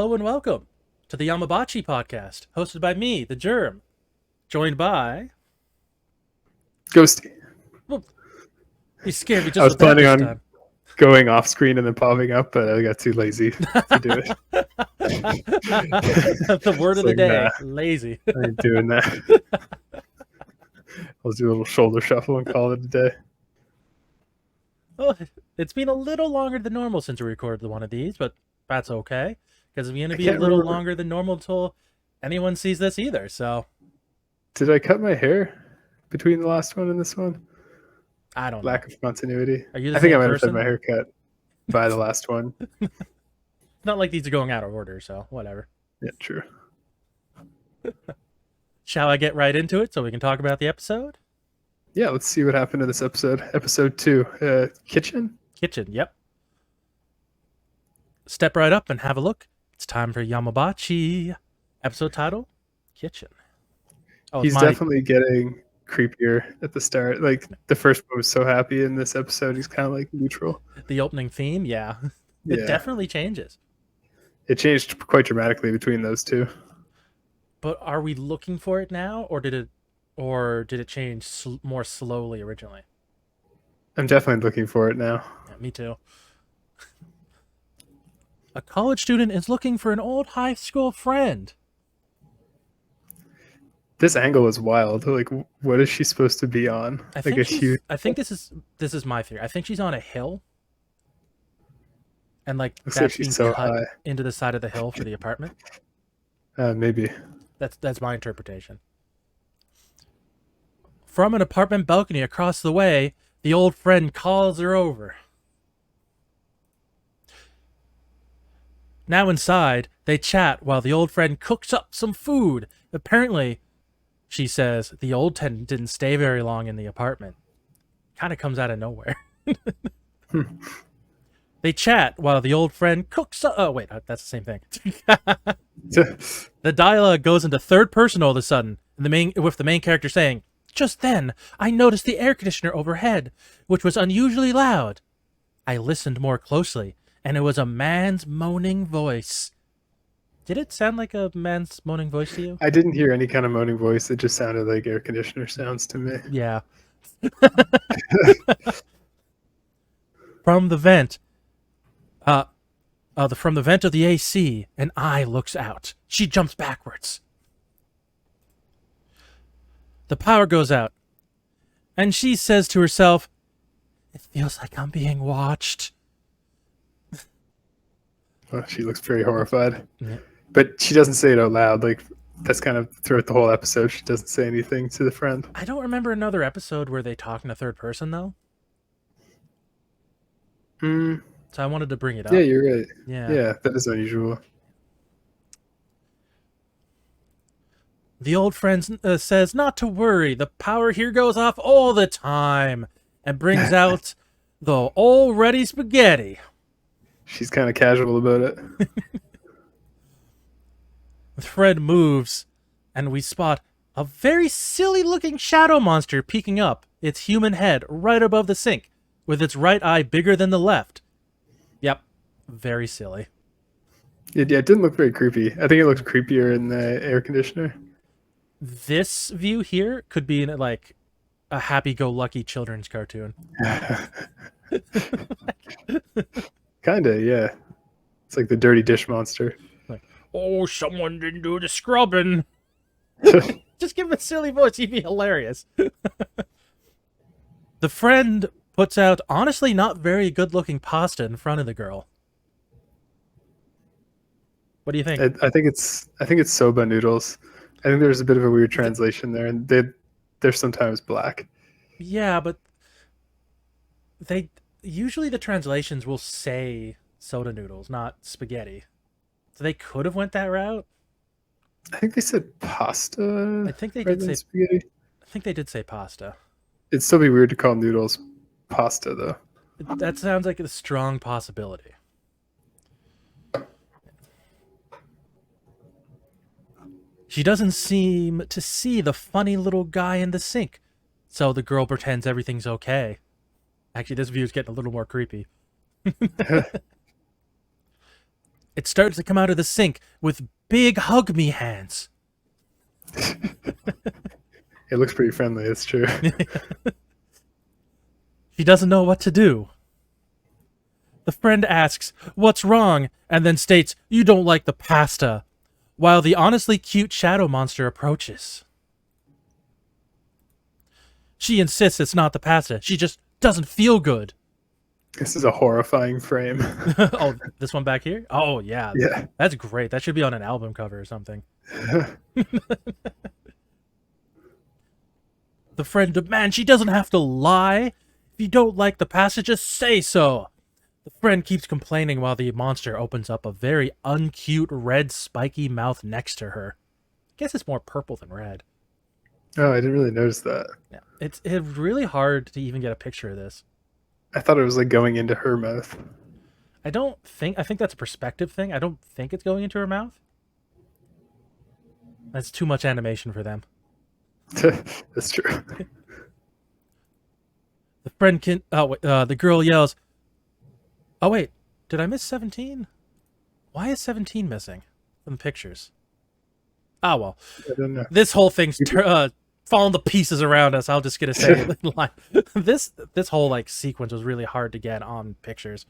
Hello and welcome to the Yamabachi podcast, hosted by me, the Germ, joined by... Ghosty. Well, you scared me I just was with that planning this on time. going off screen and then popping up, but I got too lazy to do it. The word It's of the like, nah, day, lazy. I ain't doing that. I'll do a little shoulder shuffle and call it a day. Well, it's been a little longer than normal since we recorded one of these, but that's okay, because it's going to I be a can't little remember. longer than normal until anyone sees this either, so Did I cut my hair between the last one and this one? I don't know. Lack of continuity. Are you the I think I same might have had person? my hair cut by the last one. It's not like these are going out of order, so whatever. Yeah, true. Shall I get right into it so we can talk about the episode? Yeah, let's see what happened in this episode. Episode 2. Kitchen? Kitchen, yep. Step right up and have a look. It's time for Yamabachi. Episode title, Kitchen. Oh, He's definitely getting creepier at the start. Like, the first one was so happy. In this episode, he's kind of like neutral. the opening theme, yeah. It Yeah. definitely changes. It changed quite dramatically between those two. But are we looking for it now, or did it change more slowly originally? I'm definitely looking for it now. Yeah, me too. A college student is looking for an old high school friend. This angle is wild. Like, what is she supposed to be on? I Like think a she's. huge. I think this is my theory. I think she's on a hill, and like Looks like that's she's being so cut high. into the side of the hill for the apartment. Maybe. That's my interpretation. From an apartment balcony across the way, the old friend calls her over. Now inside, they chat while the old friend cooks up some food. Apparently, she says, the old tenant didn't stay very long in the apartment. Kind of comes out of nowhere. They chat while the old friend cooks up... Oh, wait, that's the same thing. The dialogue goes into third person all of a sudden, with the main character saying, "Just then, I noticed the air conditioner overhead, which was unusually loud. I listened more closely, and it was a man's moaning voice." Did it sound like a man's moaning voice to you? I didn't hear any kind of moaning voice. It just sounded like air conditioner sounds to me. Yeah. From the vent, from the vent of the AC, an eye looks out. She jumps backwards. The power goes out, and she says to herself, "It feels like I'm being watched." Oh, she looks very horrified. Yeah. But she doesn't say it out loud. Like, that's kind of throughout the whole episode. She doesn't say anything to the friend. I don't remember another episode where they talk in a third person, though. Mm, So I wanted to bring it up. yeah, you're right. Yeah. Yeah, that is unusual. The old friend says not to worry. The power here goes off all the time, and brings out the already spaghetti. She's kind of casual about it. The thread moves, and we spot a very silly-looking shadow monster peeking up, its human head right above the sink, with its right eye bigger than the left. Yep, very silly. Yeah, it didn't look very creepy. I think it looked creepier in the air conditioner. This view here could be in like a happy-go-lucky children's cartoon. Kinda, yeah. It's like the dirty dish monster. Like, oh, someone didn't do the scrubbing. Just give him a silly voice, he'd be hilarious. The friend puts out honestly not very good-looking pasta in front of the girl. What do you think? I think it's soba noodles. I think there's a bit of a weird translation there, and they're sometimes black. Yeah, but they usually the translations will say soda noodles, not spaghetti. So they could have went that route. I think they said pasta. I think they rather did than say spaghetti. I think they did say pasta. It'd still be weird to call noodles pasta, though. That sounds like a strong possibility. She doesn't seem to see the funny little guy in the sink, so the girl pretends everything's okay. Actually, this view is getting a little more creepy. It started to come out of the sink with big hug me hands. It looks pretty friendly, it's true. She doesn't know what to do. The friend asks, "What's wrong?" and then states, "You don't like the pasta," while the honestly cute shadow monster approaches. She insists it's not the pasta. She just doesn't feel good. This is a horrifying frame. Oh, this one back here? Oh, yeah. Yeah. That's great. That should be on an album cover or something. The friend demands she doesn't have to lie. If you don't like the pasta, just say so. The friend keeps complaining while the monster opens up a very uncute red spiky mouth next to her. I guess it's more purple than red. Oh, I didn't really notice that. Yeah, it's really hard to even get a picture of this. I thought it was like going into her mouth. I think that's a perspective thing. I don't think it's going into her mouth. That's too much animation for them. That's true. The friend can. The girl yells. Oh wait, did I miss 17? Why is 17 missing from the pictures? Ah well, I don't know. this whole thing's falling to pieces around us. I'm just gonna say this whole like sequence was really hard to get on pictures.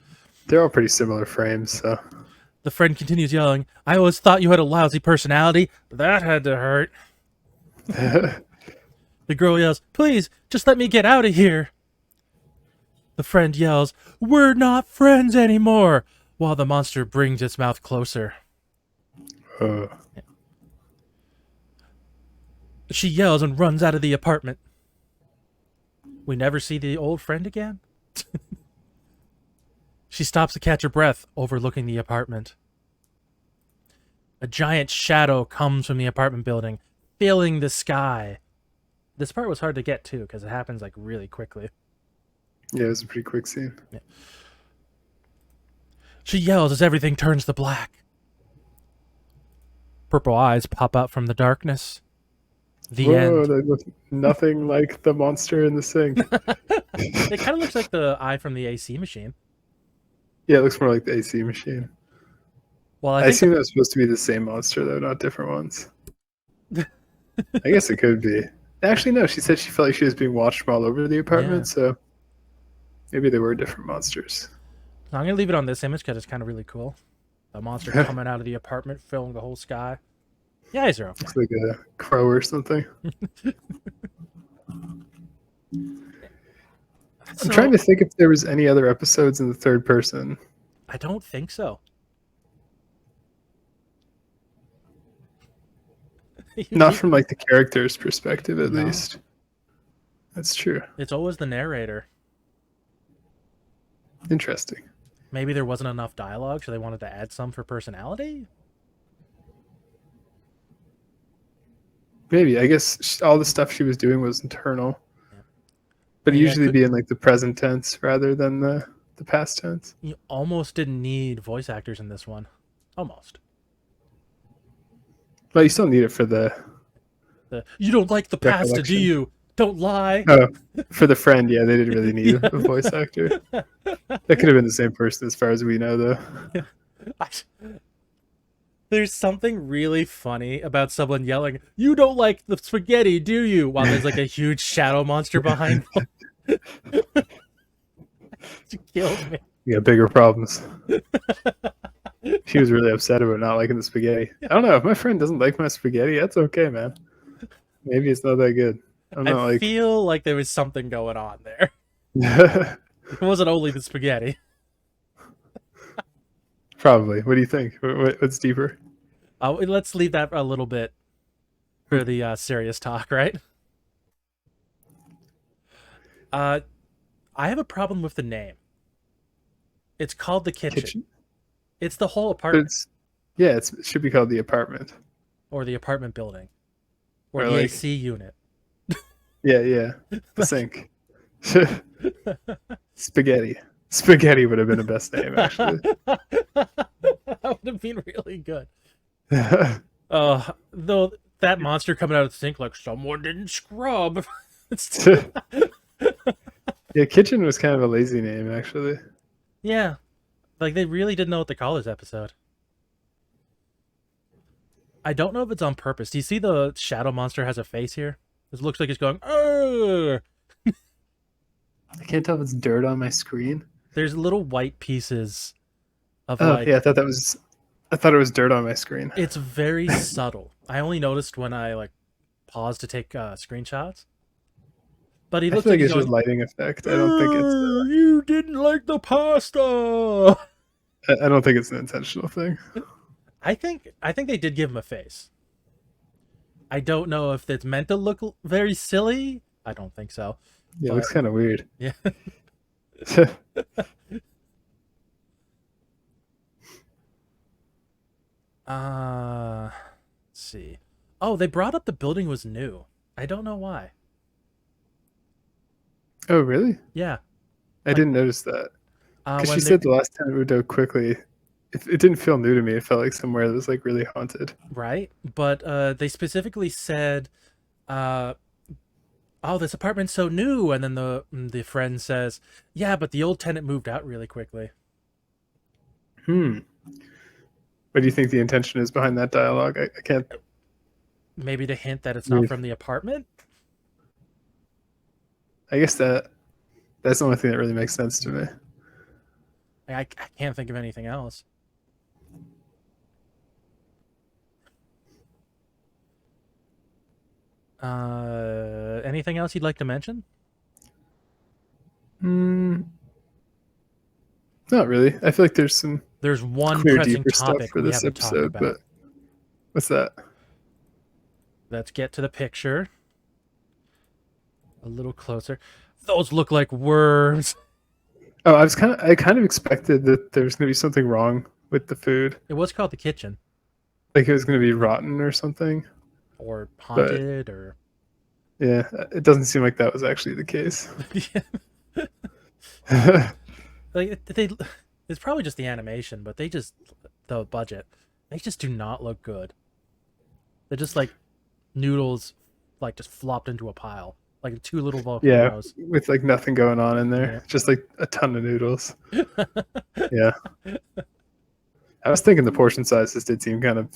They're all pretty similar frames, so. The friend continues yelling, "I always thought you had a lousy personality. That had to hurt." The girl yells, "Please, just let me get out of here." The friend yells, "We're not friends anymore," while the monster brings its mouth closer. Oh. She yells and runs out of the apartment. We never see the old friend again? She stops to catch her breath, overlooking the apartment. A giant shadow comes from the apartment building, filling the sky. This part was hard to get, too, because it happens, like, really quickly. Yeah, it was a pretty quick scene. Yeah. She yells as everything turns to black. Purple eyes pop out from the darkness. The end. They look nothing like the monster in the sink. It kind of looks like the eye from the AC machine. Yeah, it looks more like the AC machine. Well, I think assume that's supposed to be the same monster, though, not different ones. I guess it could be. Actually, no, she said she felt like she was being watched from all over the apartment, so maybe they were different monsters. I'm going to leave it on this image because it's kind of really cool. The monster coming out of the apartment, filling the whole sky. Yeah, eyes are open. Looks like a crow or something. I'm trying to think if there was any other episodes in the third person. I don't think so. Not from like the character's perspective, at least. That's true. It's always the narrator. Interesting. Maybe there wasn't enough dialogue, so they wanted to add some for personality? Maybe. I guess all the stuff she was doing was internal. But it usually be in like the present tense rather than the past tense. You almost didn't need voice actors in this one. Almost. But you still need it for the you don't like the pasta, do you? Don't lie. Oh, for the friend, yeah, they didn't really need a voice actor. That could have been the same person as far as we know, though. There's something really funny about someone yelling, "You don't like the spaghetti, do you?" while there's like a huge shadow monster behind them. It killed me. Yeah, bigger problems. She was really upset about not liking the spaghetti. I don't know. If my friend doesn't like my spaghetti, that's okay, man. Maybe it's not that good. I feel like there was something going on there. It wasn't only the spaghetti. Probably. What do you think? What's deeper? Let's leave that a little bit for the serious talk, right? I have a problem with the name. It's called the kitchen. It's the whole apartment. It should be called the apartment. Or the apartment building. Or the AC unit. Yeah. The sink. Spaghetti. Spaghetti would have been the best name, actually. That would have been really good. Though that monster coming out of the sink like someone didn't scrub. Yeah, kitchen was kind of a lazy name, actually. Yeah. Like they really didn't know what to call this episode. I don't know if it's on purpose. Do you see the shadow monster has a face here? It looks like it's going, "Arr!" I can't tell if it's dirt on my screen. There's little white pieces of Oh yeah, like, I thought it was dirt on my screen. it's very subtle. I only noticed when I like paused to take screenshots. But he I looks feel like like he's it's just going, lighting effect. I don't think it's. You didn't like the pasta. I don't think it's an intentional thing. I think they did give him a face. I don't know if it's meant to look very silly. I don't think so. Yeah, it But looks kind of weird. yeah. Let's see. Oh, they brought up the building was new. I don't know why. Oh really? Yeah. I Like didn't notice that. Because she when they said the last time it moved out quickly. It didn't feel new to me. It felt like somewhere that was like really haunted. right? But they specifically said uh oh, this apartment's so new, and then the friend says, "Yeah, but the old tenant moved out really quickly." Hmm. What do you think the intention is behind that dialogue? I can't. Maybe to hint that it's not Weird. from the apartment. I guess that's the only thing that really makes sense to me. I can't think of anything else. Anything else you'd like to mention? Hmm. Not really. I feel like there's some There's one clear, pressing deeper stuff topic for we this haven't talked episode, about. but what's that? Let's get to the picture. A little closer. Those look like worms. Oh, I kind of expected that there was going to be something wrong with the food, It was called the kitchen, like it was going to be rotten or something. or But haunted, or yeah, it doesn't seem like that was actually the case. like they. It's probably just the animation, but the budget. They just do not look good. They're just like noodles, like just flopped into a pile, like two little Yeah, volcanoes. with like nothing going on in there, Yeah. just like a ton of noodles. Yeah, I was thinking the portion sizes did seem kind of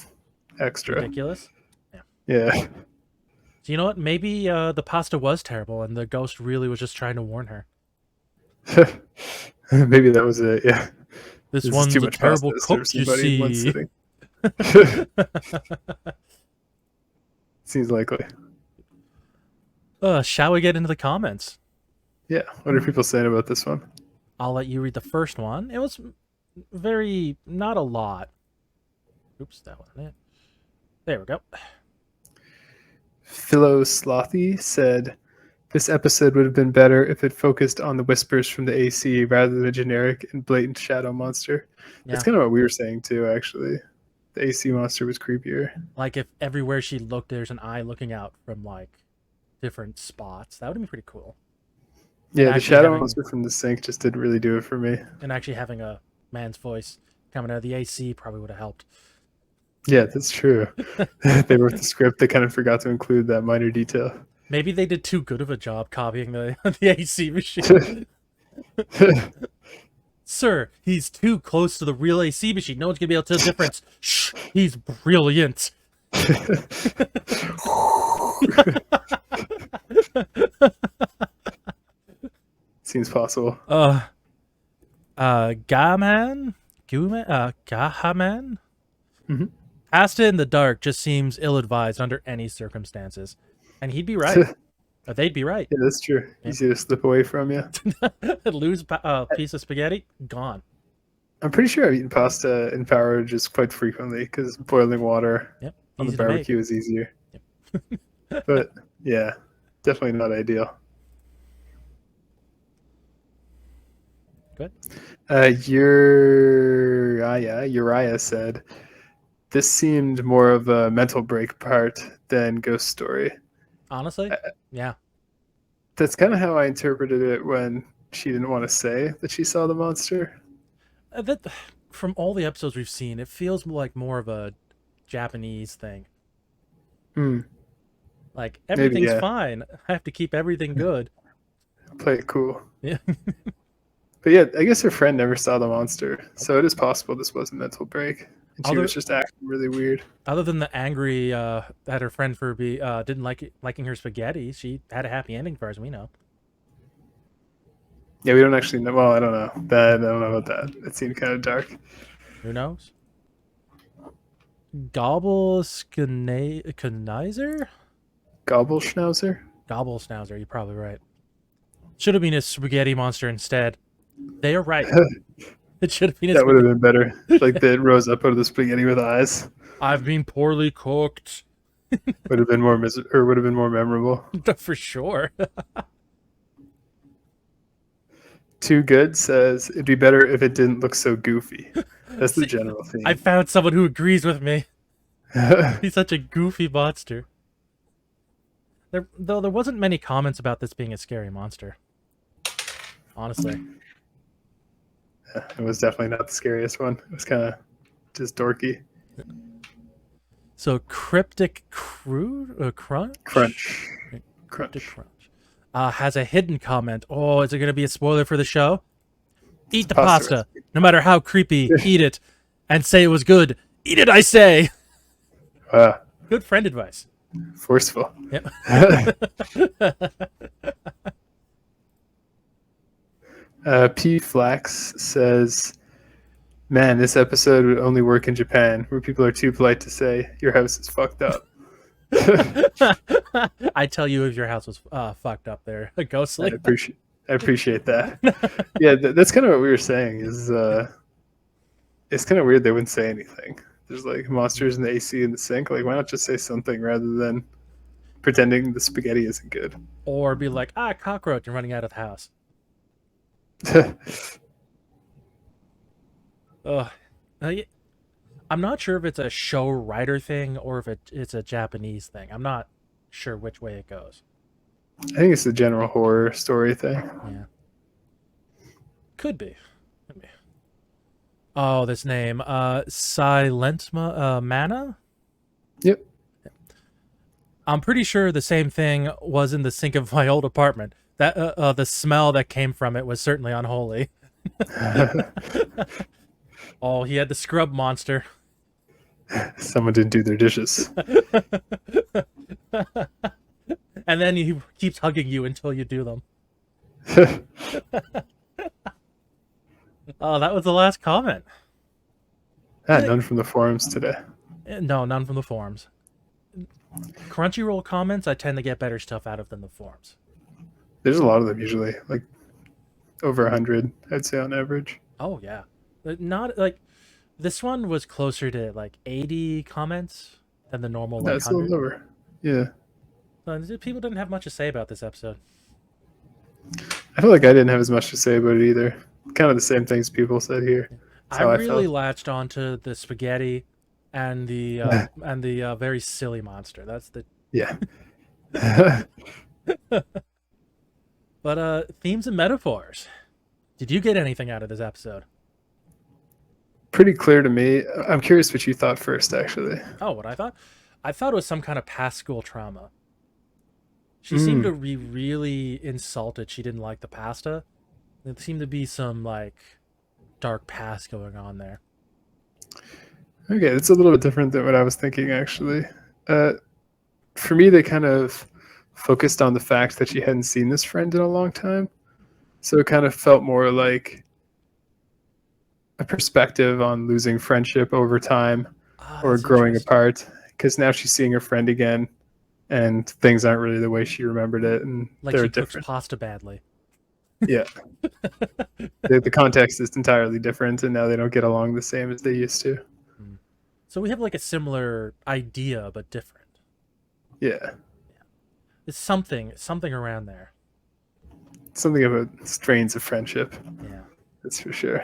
extra. Ridiculous. Yeah, So you know what? Maybe the pasta was terrible, and the ghost really was just trying to warn her. maybe that was it. Yeah, This this is one's too a much pasta terrible to serve cook, you somebody in one see. sitting. Seems likely. Shall we get into the comments? Yeah, what are people saying about this one? I'll let you read the first one. It was very, not a lot. Oops, that wasn't it. There we go. Philo Slothy said, "This episode would have been better if it focused on the whispers from the AC rather than a generic and blatant shadow monster." That's Yeah. kind of what we were saying too, actually. The AC monster was creepier. Like if everywhere she looked, there's an eye looking out from like different spots. That would be pretty cool. Yeah, the actually shadow having- monster from the sink just didn't really do it for me. And actually having a man's voice coming out of the AC probably would have helped. Yeah, that's true. They wrote the script, they kind of forgot to include that minor detail. Maybe they did too good of a job copying the the AC machine. Sir, he's too close to the real AC machine. No one's gonna be able to tell the difference. Shh, he's brilliant. Seems possible. Gahaman? Gahaman? Mhm. Pasta in the dark just seems ill-advised under any circumstances. And he'd be right. Or they'd be right. Yeah, that's true. Yeah. Easy to slip away from you. Lose a piece of spaghetti, gone. I'm pretty sure I've eaten pasta in power just quite frequently because boiling water Yep. on Easy the to make. barbecue is easier. But yeah, definitely not ideal. Good. Uriah said, "This seemed more of a mental break part than ghost story." Honestly, yeah. That's kind of how I interpreted it when she didn't want to say that she saw the monster. That from all the episodes we've seen, it feels like more of a Japanese thing. Hmm. Like everything's yeah. fine. I have to keep everything good. Play it cool. Yeah. But yeah, I guess her friend never saw the monster, so it is possible this was a mental break. And she Other was just acting really weird. other than the angry at her friend for didn't liking her spaghetti, she had a happy ending, as far as we know. Yeah, we don't actually know. Well, I don't know. I don't know about that. It seemed kind of dark. Who knows? Gobble Schneizer? Gobble Schnauzer? Gobble Schnauzer, you're probably right. Should have been a spaghetti monster instead. They are right. It should have been a That would have spaghetti. been better. Like that rose up out of the spaghetti with eyes. I've been poorly cooked. Would have been more would have been more memorable. For sure. Too Good says it'd be better if it didn't look so goofy. That's the See, general theme. I found someone who agrees with me. He's such a goofy monster. Though there wasn't many comments about this being a scary monster. Honestly. It was definitely not the scariest one. It was kind of just dorky. So Cryptic Crunch? Crunch. Cryptic Crunch. Has a hidden comment. Oh, is it going to be a spoiler for the show? Eat the pasta. No matter how creepy, eat it. And say it was good. Eat it, I say. Good friend advice. Forceful. Yep. P Flax says, "Man, this episode would only work in Japan, where people are too polite to say your house is fucked up." I tell you if your house was fucked up there, Ghostly. I appreciate that. Yeah, that's kind of what we were saying. Is it's kind of weird they wouldn't say anything. There's like monsters in the AC in the sink. Like, why not just say something rather than pretending the spaghetti isn't good? Or be like, cockroach, and running out of the house. Ugh. I'm not sure if it's a show writer thing or if it's a Japanese thing. I'm not sure which way it goes. I think it's the general horror story thing. Yeah. Could be. Oh, this name. Silent Mana? Yep. I'm pretty sure the same thing was in the sink of my old apartment. That the smell that came from it was certainly unholy. Oh, he had the scrub monster. Someone didn't do their dishes. And then he keeps hugging you until you do them. Oh, that was the last comment. None from the forums today. No, none from the forums. Crunchyroll comments, I tend to get better stuff out of than the forums. There's a lot of them usually, like over 100, I'd say on average. Oh yeah, not like this one was closer to like 80 comments than the normal. Like, That's a little lower. Yeah. People didn't have much to say about this episode. I feel like I didn't have as much to say about it either. Kind of the same things people said here. I really latched onto the spaghetti and the very silly monster. That's the yeah. But themes and metaphors. Did you get anything out of this episode? Pretty clear to me. I'm curious what you thought first, actually. Oh, what I thought? I thought it was some kind of past school trauma. She seemed to be really insulted. She didn't like the pasta. There seemed to be some like dark past going on there. Okay, it's a little bit different than what I was thinking, actually. For me, they kind of focused on the fact that she hadn't seen this friend in a long time. So it kind of felt more like a perspective on losing friendship over time or growing apart. Because now she's seeing her friend again and things aren't really the way she remembered it. And like they're she different. Cooks pasta badly. Yeah. The context is entirely different and now they don't get along the same as they used to. So we have like a similar idea, but different. Yeah. It's something around there. Something about strains of friendship. Yeah. That's for sure.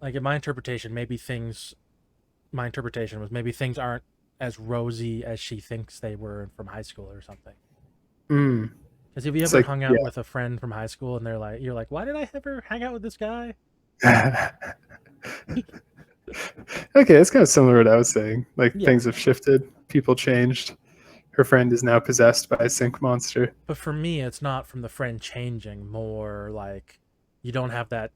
Like in my interpretation was maybe things aren't as rosy as she thinks they were from high school or something. Because have you ever hung out with a friend from high school and you're like, why did I ever hang out with this guy? Okay, it's kind of similar to what I was saying. Like things have shifted, people changed. Her friend is now possessed by a sink monster. But for me, it's not from the friend changing, more like you don't have that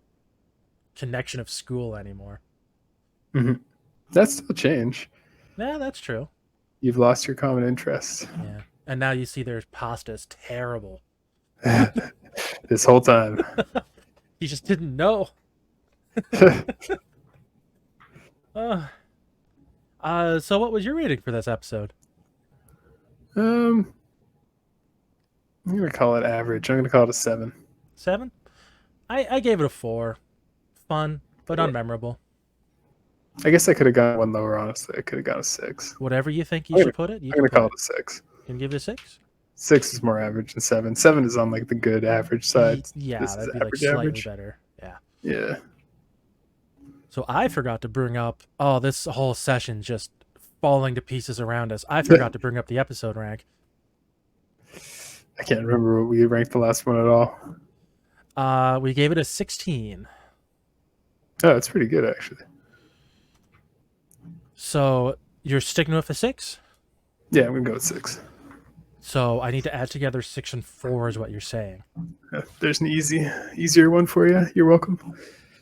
connection of school anymore. That's still change. Yeah, that's true. You've lost your common interest. Yeah. And now you see their pasta is terrible. This whole time. You just didn't know. So what was your rating for this episode? I'm gonna call it average. I'm gonna call it a 7. 7? I gave it a 4. Fun, but unmemorable. I guess I could have gone one lower, honestly. I could have gone a 6. Whatever you think you should put it, I'm gonna call it a 6. You can give it a 6? 6 is more average than 7. 7 is on like the good average side. Yeah, This that'd is be like average, slightly average. better. Yeah. Yeah. So I forgot to bring up. Oh, this whole session just falling to pieces around us. I forgot to bring up the episode rank. I can't remember what we ranked the last one at all. We gave it a 16. Oh, it's pretty good actually. So you're sticking with a 6? Yeah, I'm gonna go with 6. So I need to add together 6 and 4 is what you're saying. There's an easier one for you. You're welcome.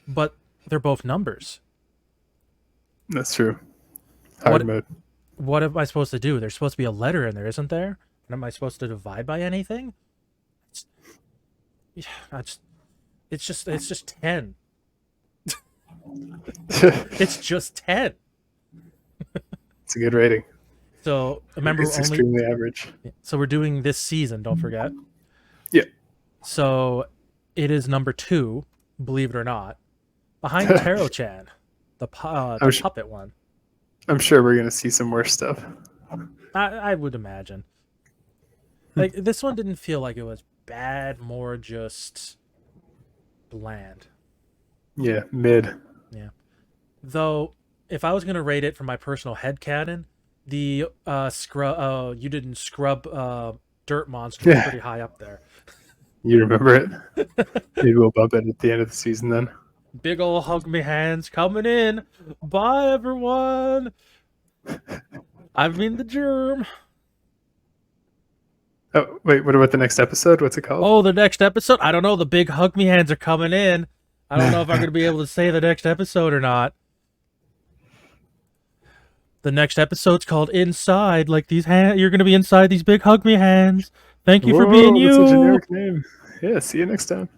But they're both numbers. That's true. Hard mode. What am I supposed to do? There's supposed to be a letter in there, isn't there? And am I supposed to divide by anything? It's just 10. It's just 10. It's a good rating. So remember, it's extremely average. So we're doing this season. Don't forget. Yeah. So it is number 2, believe it or not, behind Taro-chan, the puppet one. I'm sure we're gonna see some worse stuff. I would imagine. Like this one didn't feel like it was bad, more just bland. Yeah, mid. Yeah. Though, if I was gonna rate it from my personal headcanon, the you didn't scrub dirt monster was pretty high up there. You remember it? Maybe we'll bump it at the end of the season then. Big ol' hug me hands coming in. Bye everyone. I mean the germ. Oh wait, what about the next episode? What's it called? Oh, the next episode? I don't know. The big hug me hands are coming in. I don't know if I'm gonna be able to say the next episode or not. The next episode's called Inside. Like these hands, you're gonna be inside these big hug me hands. Thank you for being you. That's a generic name. Yeah, see you next time.